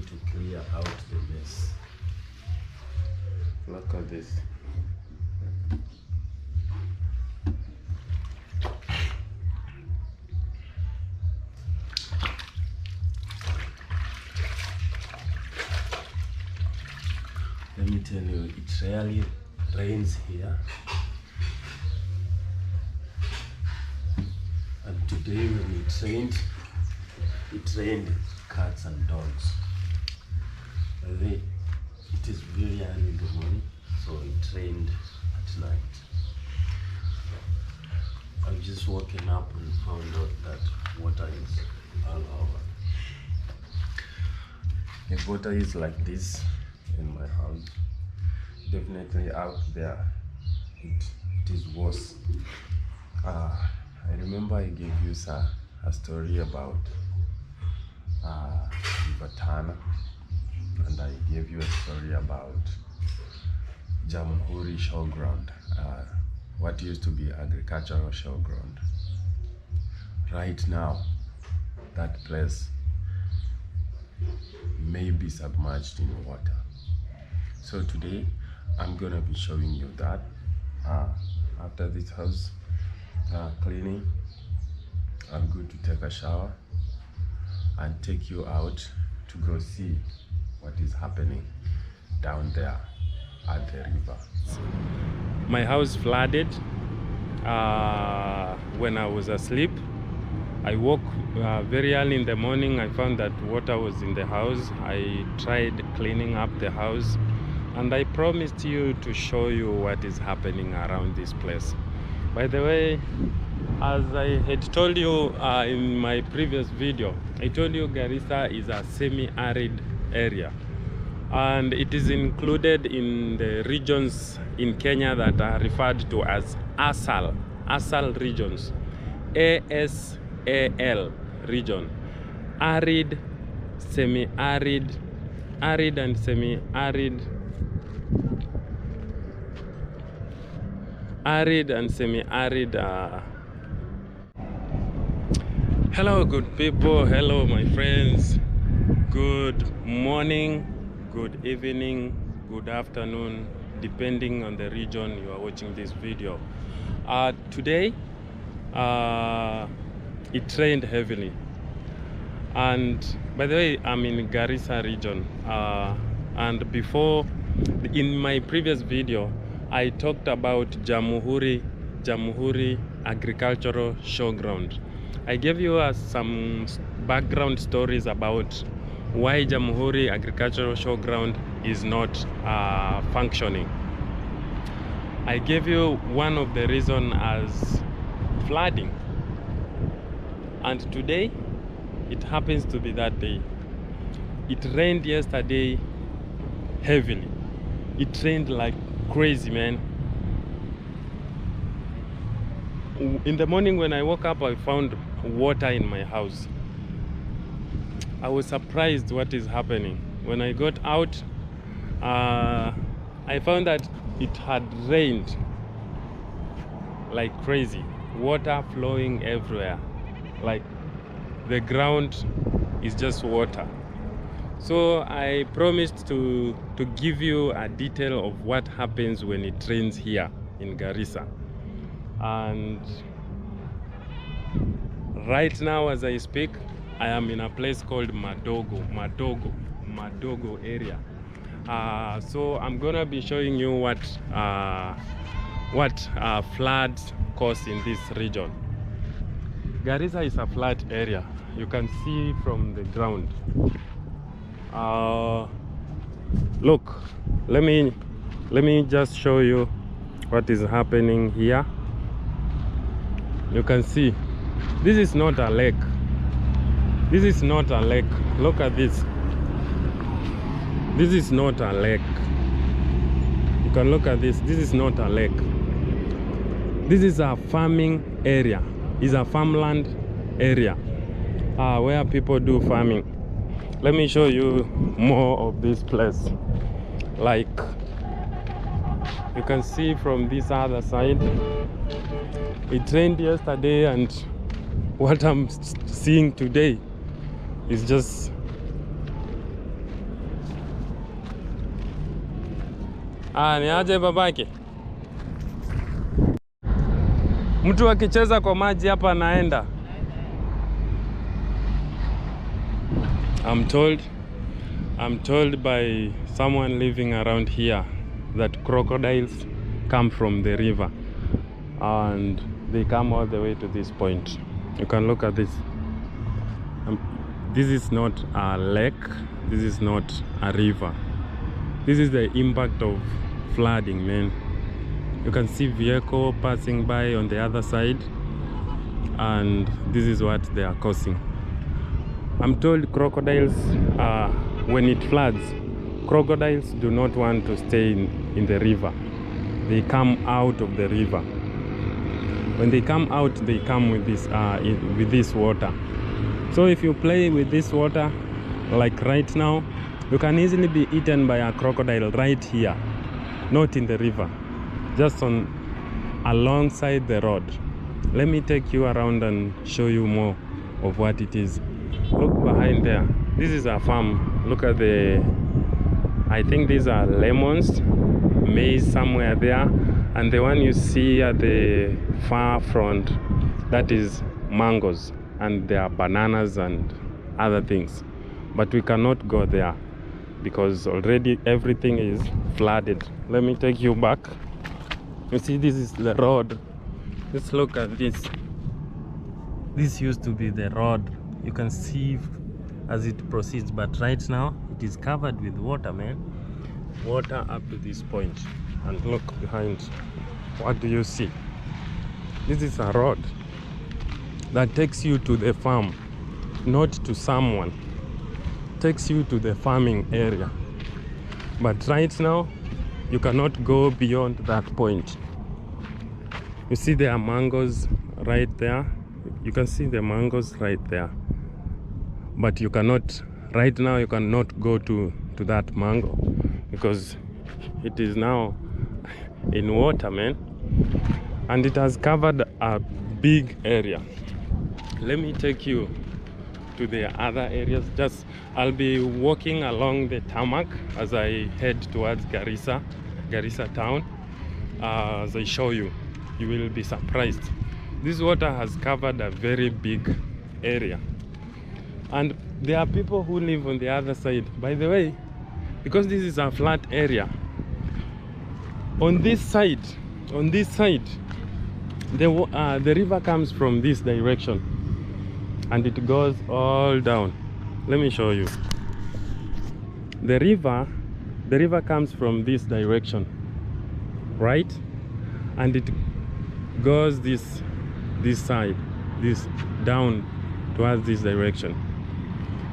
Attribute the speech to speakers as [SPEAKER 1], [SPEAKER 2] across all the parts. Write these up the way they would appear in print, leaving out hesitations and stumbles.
[SPEAKER 1] to clear out the mess. Look at this. Let me tell you, it rarely rains here. And today when it rained cats and dogs. It is very early in the morning, so it rained at night. I've just woken up and found out that water is all over. The water is like this in my house. Definitely out there it is worse. I remember I gave you a story about Batana, and I gave you a story about Jamhuri showground, what used to be agricultural showground. Right now, that place may be submerged in water. So today, I'm gonna be showing you that. After this house cleaning, I'm going to take a shower and take you out to go see what is happening down there at the river. My house flooded when I was asleep. I woke very early in the morning. I found that water was in the house. I tried cleaning up the house, and I promised you to show you what is happening around this place. By the way, as I had told you in my previous video, I told you Garissa is a semi-arid area, and it is included in the regions in Kenya that are referred to as Asal regions, ASAL region, arid, semi-arid, arid and semi-arid, arid and semi-arid. Hello good people, hello my friends, good morning, good evening, good afternoon, depending on the region you are watching this video. Today it rained heavily, and by the way, I'm in Garissa region, and before, in my previous video, I talked about Jamhuri agricultural showground. I gave you some background stories about why Jamhuri agricultural showground is not functioning. I gave you one of the reasons as flooding, and today it happens to be that day. It rained yesterday heavily. It rained like crazy, man. In the morning when I woke up, I found water in my house. I was surprised what is happening. When I got out, I found that it had rained like crazy. Water flowing everywhere. Like the ground is just water. So I promised to give you a detail of what happens when it rains here in Garissa. And right now as I speak, I am in a place called Madogo area. So I'm gonna be showing you what floods cause in this region. Garissa is a flat area. You can see from the ground. Look, let me just show you what is happening here. You can see this is not a lake. This is not a lake. Look at this. This is not a lake. You can look at this. This is not a lake. This is a farming area. It's a farmland area where people do farming. Let me show you more of this place. Like you can see from this other side, it rained yesterday, and what I'm seeing today is just Ni aje babake? Mtu akicheza kwa maji hapa anaenda. I'm told by someone living around here that crocodiles come from the river and they come all the way to this point. You can look at this. This is not a lake, this is not a river. This is the impact of flooding, man. You can see vehicle passing by on the other side, and this is what they are causing. I'm told crocodiles, when it floods, crocodiles do not want to stay in the river. They come out of the river. When they come out, they come with this water. So if you play with this water, like right now, you can easily be eaten by a crocodile right here, not in the river, just alongside the road. Let me take you around and show you more of what it is. Look behind there. This is a farm. Look at I think these are lemons, maize somewhere there, and the one you see at the far front, that is mangoes, and there are bananas and other things. But we cannot go there because already everything is flooded. Let me take you back. You see, this is the road. Just look at this. This used to be the road. You can see as it proceeds, but right now it is covered with water, man. Water up to this point. And look behind. What do you see? This is a road that takes you to the farm, not to someone. Takes you to the farming area. But right now you cannot go beyond that point. You see there are mangoes right there. You can see the mangoes right there. But you cannot, right now you cannot go to that mango because it is now in water, man. And it has covered a big area. Let me take you to the other areas. I'll be walking along the tarmac as I head towards Garissa town. As I show you, you will be surprised. This water has covered a very big area, and there are people who live on the other side. By the way, because this is a flat area, on this side, the river comes from this direction and it goes all down. Let me show you. The river comes from this direction, right? And it goes this side, this down towards this direction.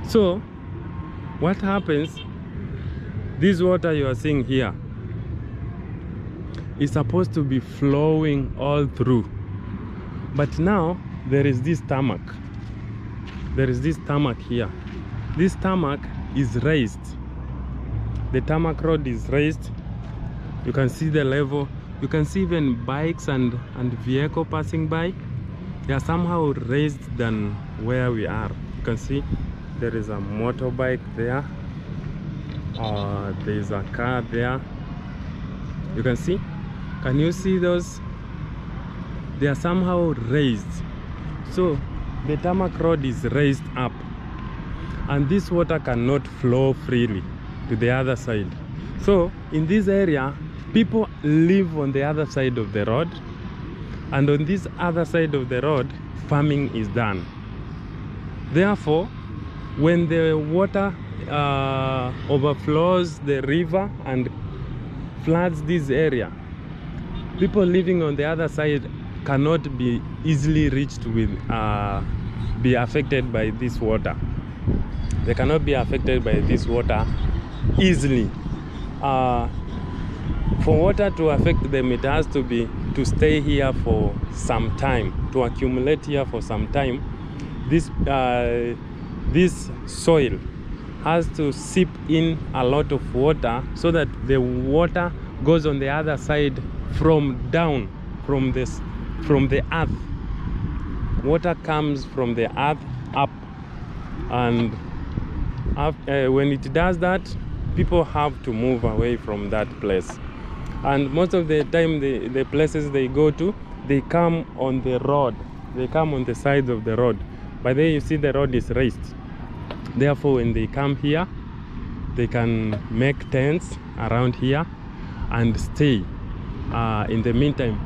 [SPEAKER 1] So what happens, this water you are seeing here is supposed to be flowing all through, but now there is this tarmac. There is this tarmac here. This tarmac is raised. The tarmac road is raised. You can see the level. You can see even bikes and vehicle passing by. They are somehow raised than where we are. You can see there is a motorbike there. There is a car there. You can see. Can you see those? They are somehow raised. So the tarmac road is raised up, and this water cannot flow freely to the other side. So in this area, people live on the other side of the road, and on this other side of the road, farming is done. Therefore, when the water overflows the river and floods this area, people living on the other side cannot be easily reached with be affected by this water. They cannot be affected by this water easily. For water to affect them, it has to stay here for some time, to accumulate here for some time. This soil has to sip in a lot of water so that the water goes on the other side from down, from the earth. Water comes from the earth up, and when it does that, people have to move away from that place. And most of the time the places they go to, they come on the road, they come on the sides of the road. By the way, you see the road is raised, therefore when they come here, they can make tents around here and stay in the meantime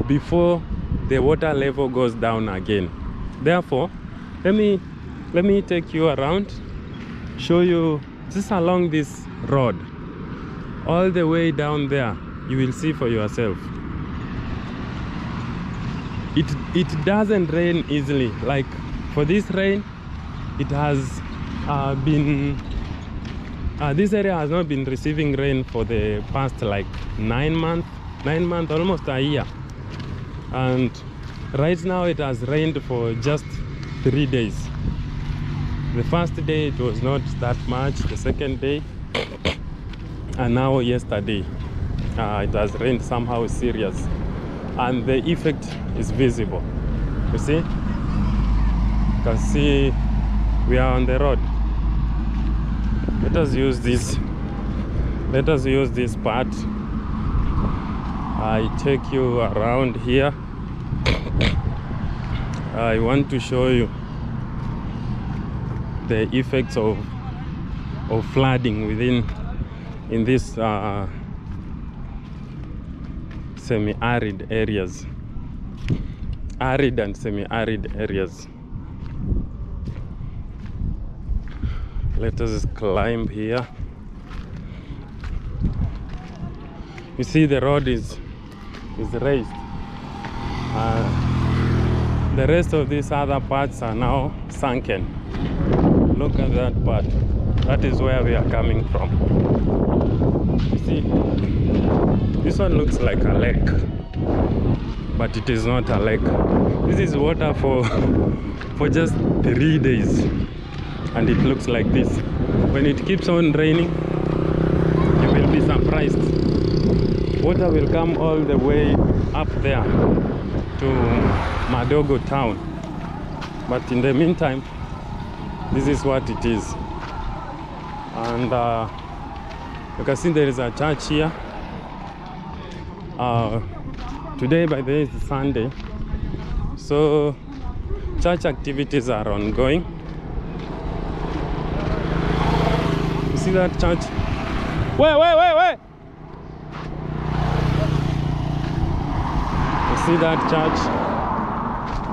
[SPEAKER 1] before the water level goes down again. Therefore, let me take you around, show you just along this road all the way down there. You will see for yourself. It doesn't rain easily. Like for this rain, it has been this area has not been receiving rain for the past like 9 months, almost a year. And right now it has rained for just 3 days. The first day it was not that much, the second day, and now yesterday it has rained somehow serious, and the effect is visible. You see, you can see we are on the road. Let us use this part. I take you around here. I want to show you the effects of flooding in this semi-arid areas, arid and semi-arid areas. Let us climb here. You see the road is raised. The rest of these other parts are now sunken. Look at that part. That is where we are coming from. You see, this one looks like a lake, but it is not a lake. This is water for just 3 days, and it looks like this. When it keeps on raining, you will be surprised. Water will come all the way up there to Madogo town, but in the meantime, this is what it is. And you can see there is a church here. Today, by the way, is Sunday, so church activities are ongoing. You see that church? Wait! You see that church?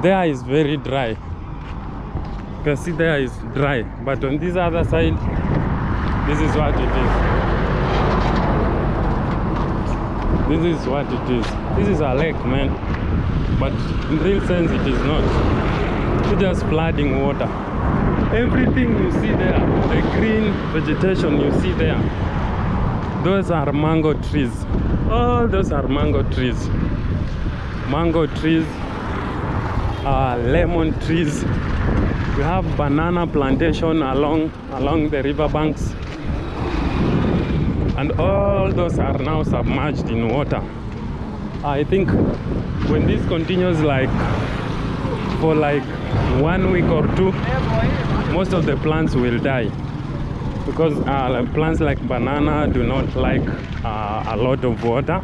[SPEAKER 1] There is very dry. You can see there is dry, but on this other side, this is what it is. This is what it is. This is a lake, man, but in real sense it is not. It's just flooding water. Everything you see there, the green vegetation you see there, those are mango trees. All those are mango trees. Mango trees, lemon trees. We have banana plantation along the river banks, and all those are now submerged in water. I think when this continues for 1 week or 2, most of the plants will die, because plants like banana do not like a lot of water.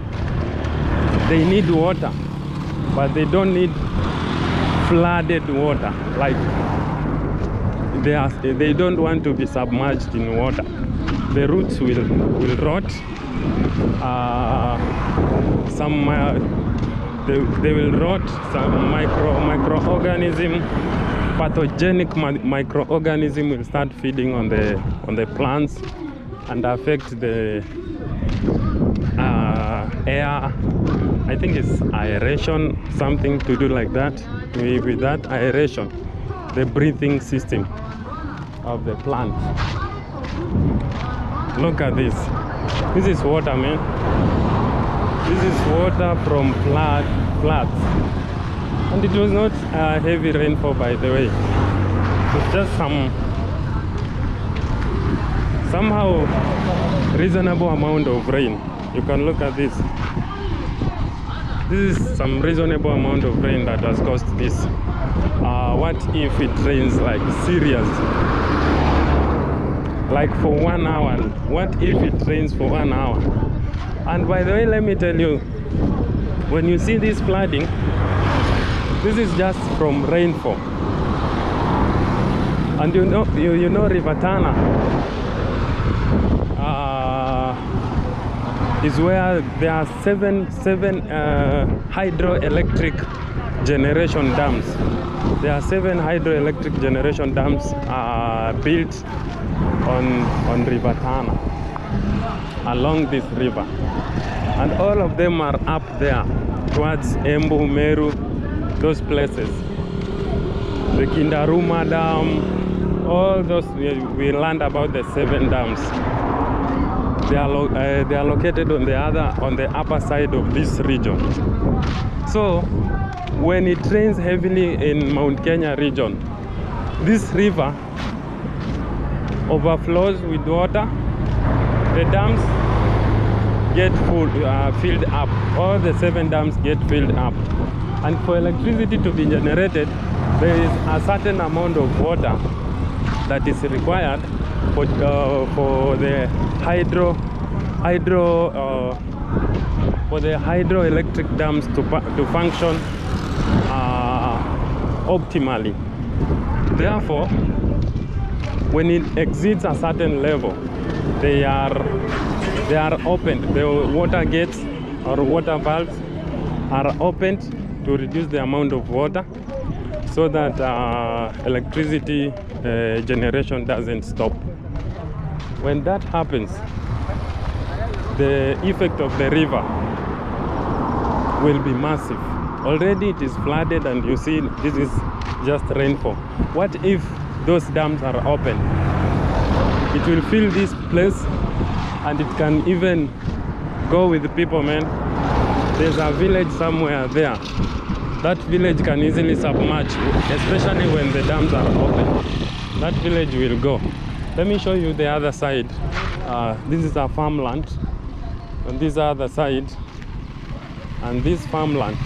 [SPEAKER 1] They need water, but they don't need flooded water. Like they don't want to be submerged in water. The roots will rot. They will rot. Some microorganism, pathogenic microorganism will start feeding on the plants and affect the air. I think it's aeration, something to do like that. With that aeration, the breathing system of the plant. Look at this. This is water, man. This is water from floods. And it was not a heavy rainfall, by the way. It's just somehow reasonable amount of rain. You can look at this. This is some reasonable amount of rain that has caused this. What if it rains like serious? Like for 1 hour? What if it rains for 1 hour? And by the way, let me tell you, when you see this flooding, this is just from rainfall. And you know River Tana is where there are seven hydroelectric generation dams. There are 7 hydroelectric generation dams built on River Tana, along this river, and all of them are up there towards Embu, Meru, those places. The Kindaruma Dam, all those, we learned about the 7 dams. They are located on the upper side of this region. So when it rains heavily in Mount Kenya region, this river overflows with water. The dams get filled up. All the 7 dams get filled up. And for electricity to be generated, there is a certain amount of water that is required for the hydroelectric dams to function optimally. Therefore, when it exceeds a certain level, they are opened. The water gates or water valves are opened to reduce the amount of water, so that electricity generation doesn't stop. When that happens, the effect of the river will be massive. Already it is flooded, and you see this is just rainfall. What if those dams are open? It will fill this place, and it can even go with the people, man. There's a village somewhere there. That village can easily submerge, especially when the dams are open. That village will go. Let me show you the other side. This is a farmland, and this other side, and this farmland.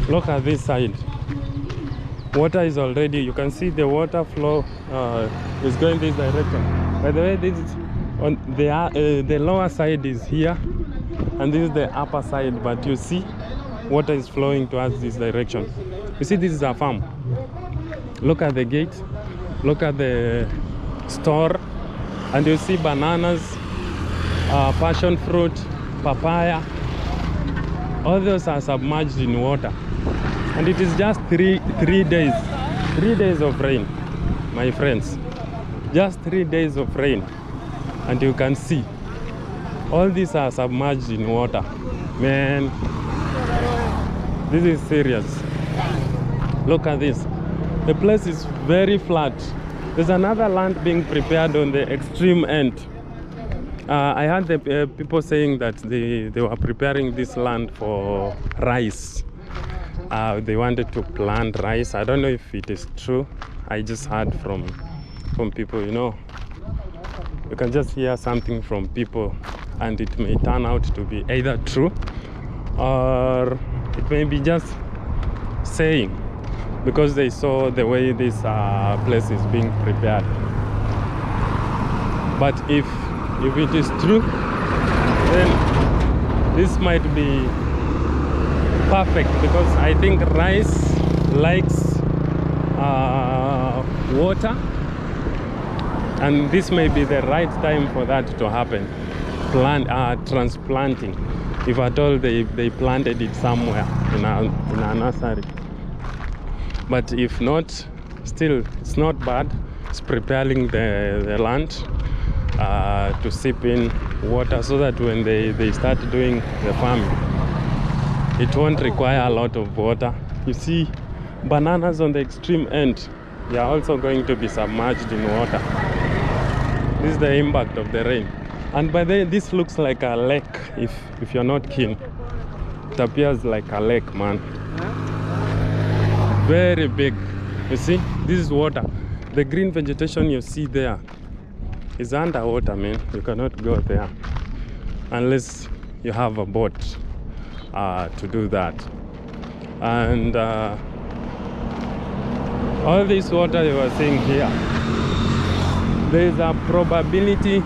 [SPEAKER 1] Look at this side. Water is already, you can see the water flow is going this direction. By the way, this is on the lower side is here, and this is the upper side, but you see water is flowing towards this direction. You see, this is a farm. Look at the gate, look at the store, and you see bananas, passion fruit, papaya. All those are submerged in water, and it is just three days of rain, my friends. Just 3 days of rain, and you can see all these are submerged in water. Man, this is serious. Look at this. The place is very flat. There's another land being prepared on the extreme end. I heard the people saying that they were preparing this land for rice. They wanted to plant rice. I don't know if it is true. I just heard from people, you know. You can just hear something from people, and it may turn out to be either true, or it may be just saying because they saw the way this place is being prepared. But if it is true, then this might be perfect, because I think rice likes water, and this may be the right time for that to happen. Transplanting, if at all they planted it somewhere in a nursery. But if not, still it's not bad. It's preparing the land to sip in water, so that when they start doing the farming, it won't require a lot of water. You see bananas on the extreme end, they are also going to be submerged in water. This is the impact of the rain. And by the way, this looks like a lake. If you're not keen, it appears like a lake, man. Very big. You see, this is water. The green vegetation you see there is underwater, man. You cannot go there unless you have a boat to do that. And all this water you are seeing here, there is a probability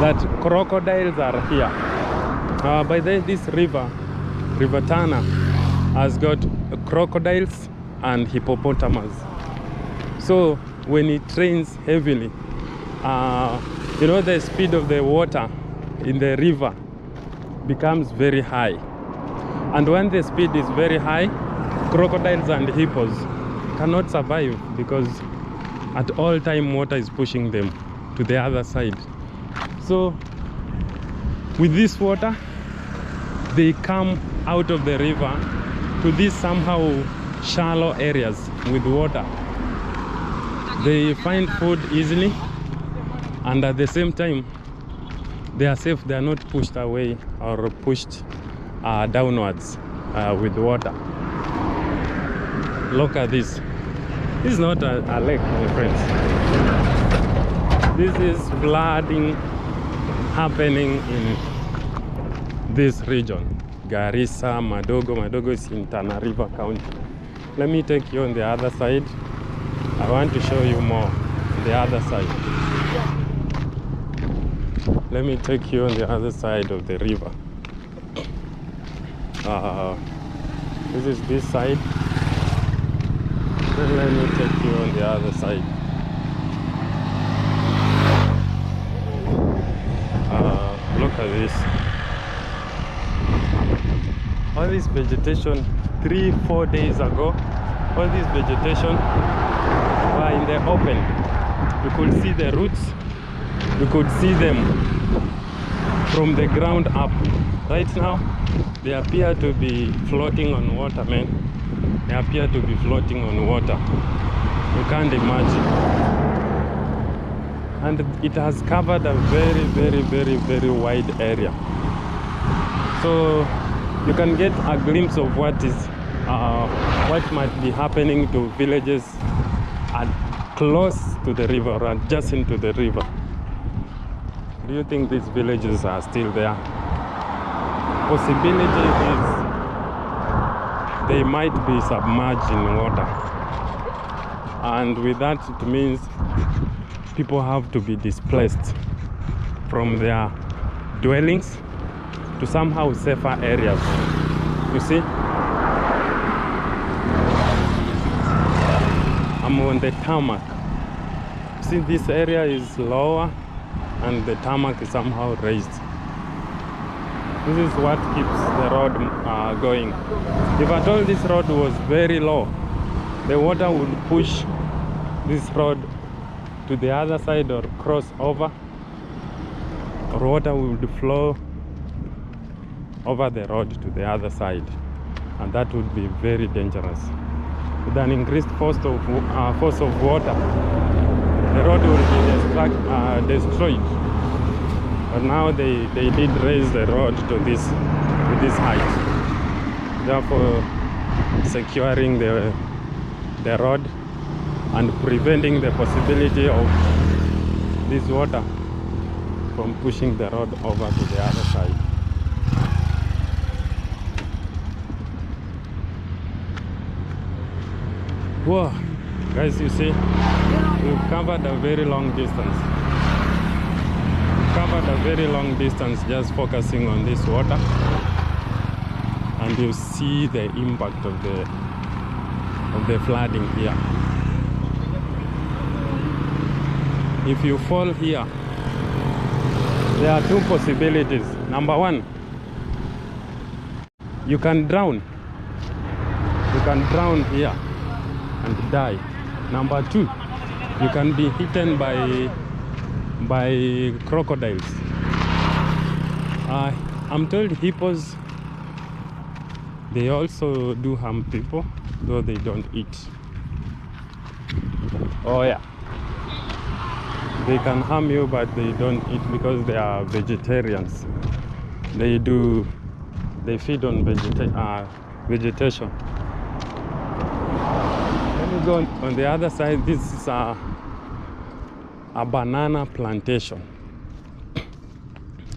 [SPEAKER 1] that crocodiles are here. This River Tana, has got crocodiles and hippopotamus. So when it rains heavily, you know, the speed of the water in the river becomes very high. And when the speed is very high, crocodiles and hippos cannot survive, because at all time water is pushing them to the other side. So with this water, they come out of the river to these somehow shallow areas with water. They find food easily, and at the same time they are safe. They are not pushed away or pushed downwards with water. Look at this. This is not a lake, my friends. This is flooding happening in this region, Garissa, Madogo. Madogo is in Tana River County. Let me take you on the other side. I want to show you more on the other side. Let me take you on the other side of the river. This is this side. Then let me take you on the other side. Look at this. All this vegetation 3-4 days ago, all this vegetation were in the open. You could see the roots, you could see them from the ground up. Right now they appear to be floating on water, man. They appear to be floating on water. You can't imagine. And it has covered a very wide area. So you can get a glimpse of what might be happening to villages close to the river or adjacent to the river. Do you think these villages are still there? Possibility is they might be submerged in water, and with that it means people have to be displaced from their dwellings to somehow safer areas. You see, I'm on the tarmac. See, this area is lower and the tarmac is somehow raised. This is what keeps the road going. If at all this road was very low, the water would push this road to the other side or cross over, or water would flow over the road to the other side, and that would be very dangerous. With an increased force of water, the road will be destroyed. But now they did raise the road to this height, therefore securing the road and preventing the possibility of this water from pushing the road over to the other side. Whoa, guys, you see, we've covered a very long distance. We've covered a very long distance just focusing on this water, and you see the impact of the flooding here. If you fall here, there are two possibilities. Number one, you can drown. You can drown here and die. Number two, you can be eaten by crocodiles. I'm told hippos, they also do harm people, though they don't eat. Oh yeah, they can harm you, but they don't eat because they are vegetarians. They feed on vegetation. Let me go on the other side. This is a banana plantation.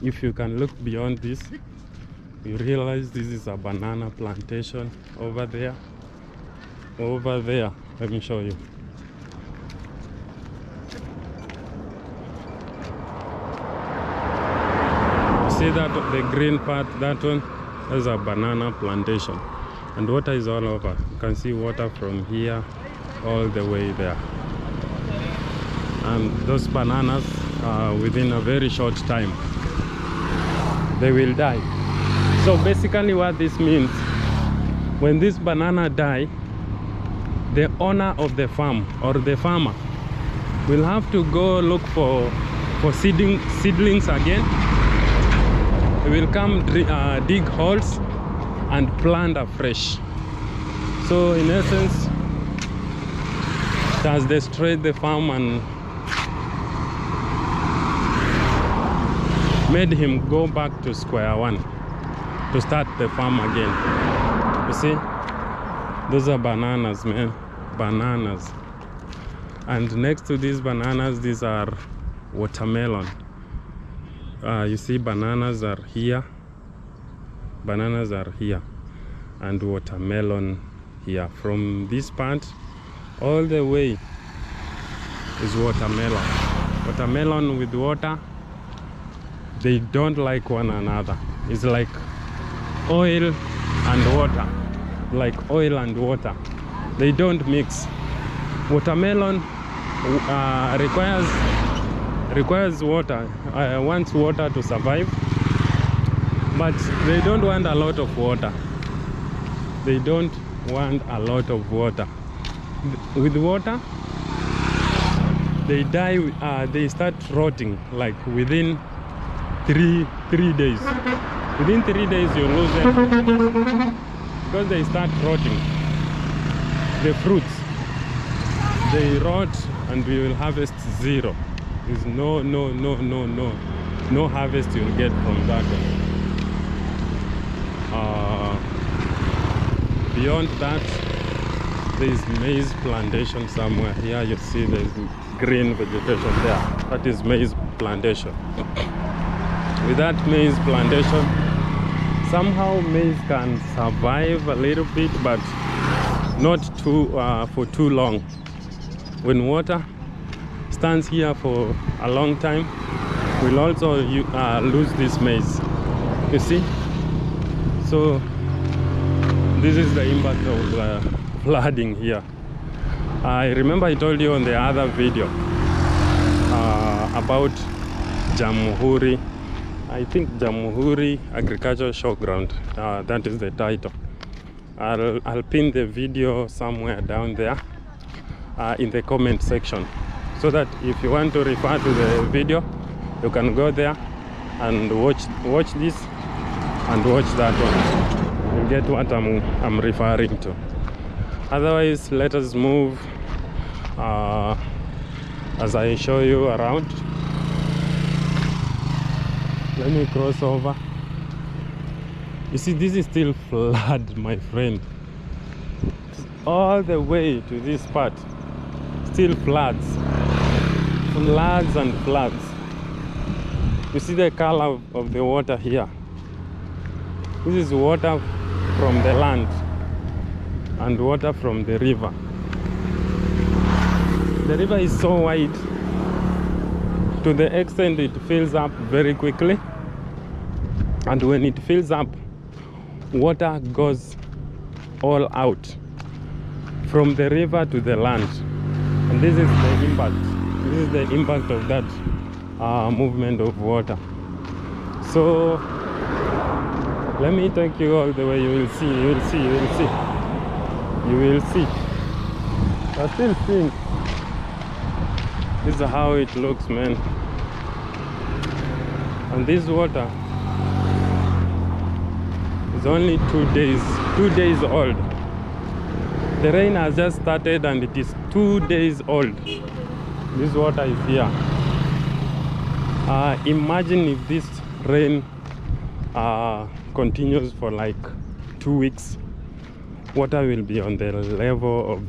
[SPEAKER 1] If you can look beyond this, you realize this is a banana plantation over there. Over there, let me show you. See, see that the green part, that one is a banana plantation, and water is all over. You can see water from here all the way there, and those bananas within a very short time they will die. So basically what this means, when this banana die, the owner of the farm or the farmer will have to go look for seedlings again. He will come dig holes and plant afresh. So in essence, it has destroyed the farm and made him go back to square one to start the farm again. You see, those are bananas, man, bananas. And next to these bananas, these are watermelon. You see, bananas are here, and watermelon here. From this part all the way is watermelon. Watermelon with water, they don't like one another. It's like oil and water, they don't mix. Watermelon requires water, wants water to survive, but they don't want a lot of water. With water, they die, they start rotting like within three days. Within 3 days you lose them because they start rotting. The fruits, they rot and we will harvest zero. There's no harvest you'll get from that one. Beyond that, there is maize plantation somewhere. Here you see there is green vegetation there. That is maize plantation. With that maize plantation, somehow maize can survive a little bit, but not for too long. When water stands here for a long time, we'll also lose this maize. You see? So this is the impact of flooding here. I remember I told you on the other video about Jamhuri. I think Jamhuri Agricultural Showground. That is the title. I'll pin the video somewhere down there in the comment section, so that if you want to refer to the video, you can go there and watch this and watch that one. You'll get what I'm referring to. Otherwise, let us move as I show you around. Let me cross over. You see, this is still flood, my friend. All the way to this part, still floods and floods. You see the color of the water here. This is water from the land and water from the river. The river is so wide to the extent it fills up very quickly, and when it fills up, water goes all out from the river to the land, and this is the impact of that movement of water. So let me take you all the way. You will see. I still think this is how it looks, man. And this water is only 2 days old. The rain has just started and it is 2 days old. This water is here. Imagine if this rain continues for like 2 weeks. Water will be on the level of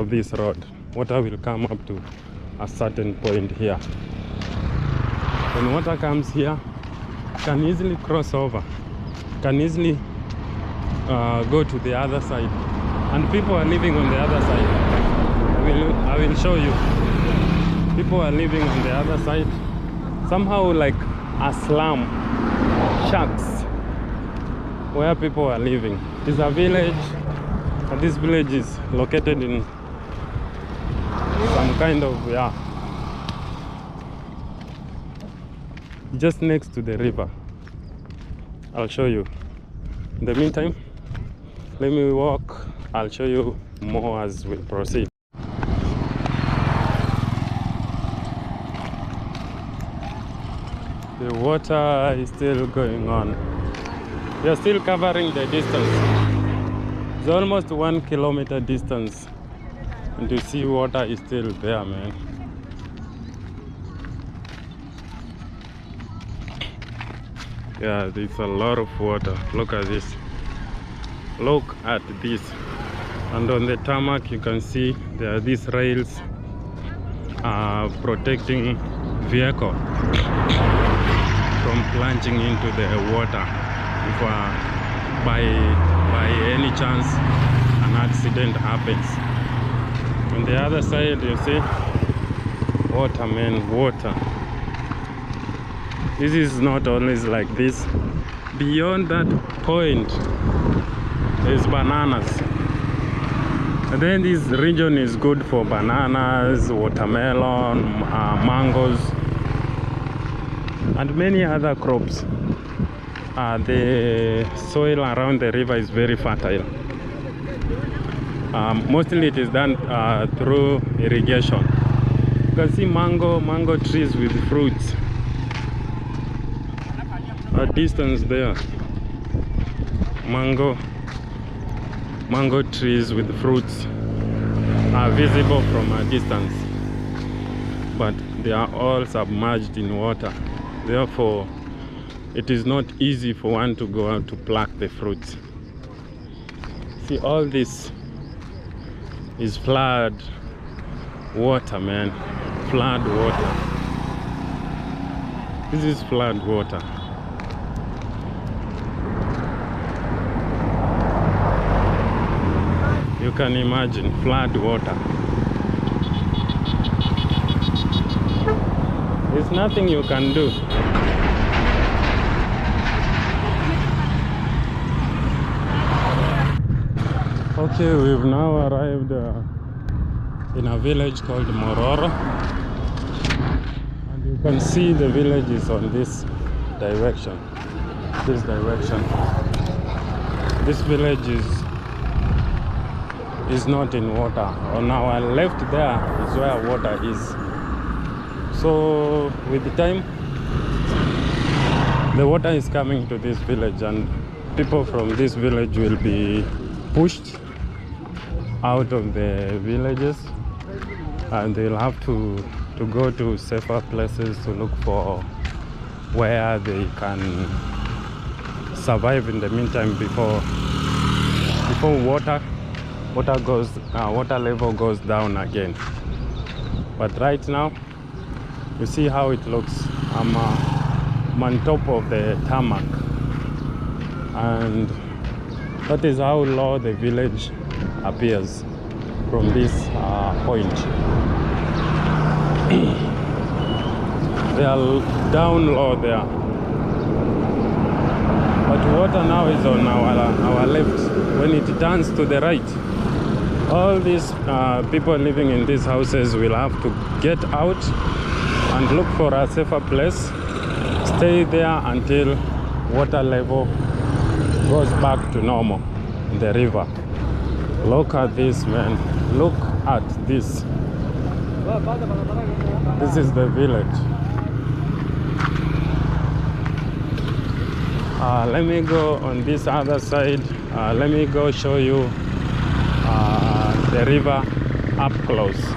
[SPEAKER 1] this road. Water will come up to a certain point here. When water comes here, can easily cross over, can easily go to the other side, and people are living on the other side. I will show you. People are living on the other side, somehow like a slum. shacks where people are living. It's a village, and this village is located in some kind of, yeah, just next to the river. I'll show you. In the meantime, let me walk. I'll show you more as we proceed. The water is still going on. We are still covering the distance. It's almost 1 kilometer distance, and you see water is still there, man. Yeah, there's a lot of water. Look at this. Look at this. And on the tarmac you can see there are these rails protecting vehicle from plunging into the water if by any chance an accident happens. On the other side you see water, man, water. This is not always like this. Beyond that point is bananas. And then this region is good for bananas, watermelon, mangoes, and many other crops. The soil around the river is very fertile. Mostly it is done through irrigation. You can see mango trees with fruits. A distance there, mango trees with fruits are visible from a distance, but they are all submerged in water. Therefore, it is not easy for one to go out to pluck the fruits. See, all this is flood water, man. Flood water. This is flood water. You can imagine flood water. There's nothing you can do. Okay, we've now arrived in a village called Mororo, and you can see the village is on this direction. This village is not in water. On our left there is where water is. So with the time, the water is coming to this village, and people from this village will be pushed out of the villages, and they'll have to go to safer places to look for where they can survive in the meantime before water level goes down again. But right now you see how it looks. I'm on top of the tarmac, and that is how low the village appears from this point. They are down low there, but water now is on our left. When it turns to the right, all these people living in these houses will have to get out and look for a safer place, stay there until water level goes back to normal in the river. Look at this, man. Look at this. This is the village. Let me go on this other side. Let me go show you the river up close.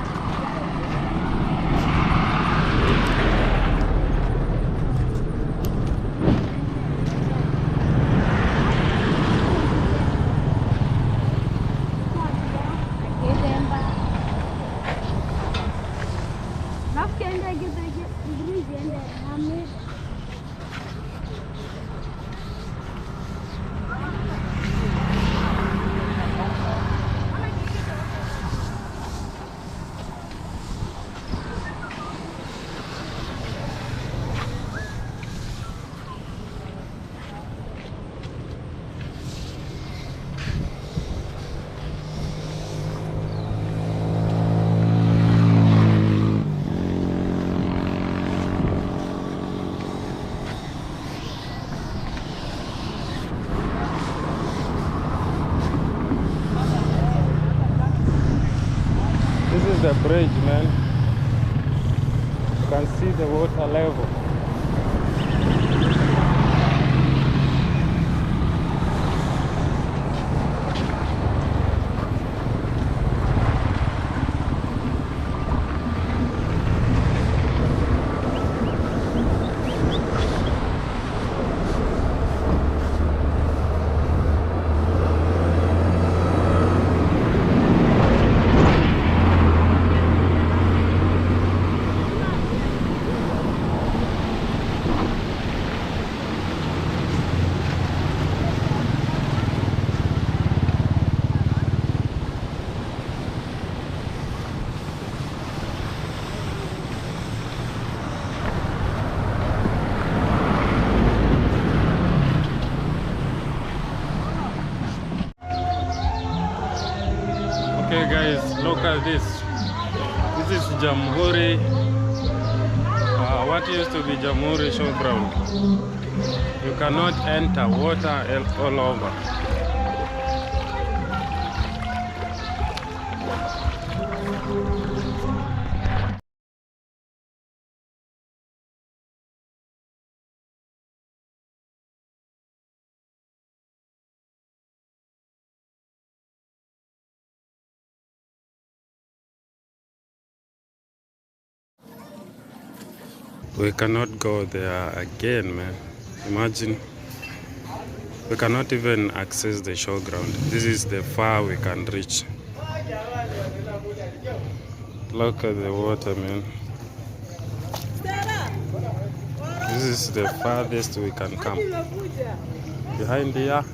[SPEAKER 1] the bridge, man. You can see the water level. Okay guys, look at this. This is Jamhuri, what used to be Jamhuri showground. You cannot enter, water all over. We cannot go there again, man. Imagine. We cannot even access the showground. This is the far we can reach. Look at the water, man. This is the farthest we can come. Behind here,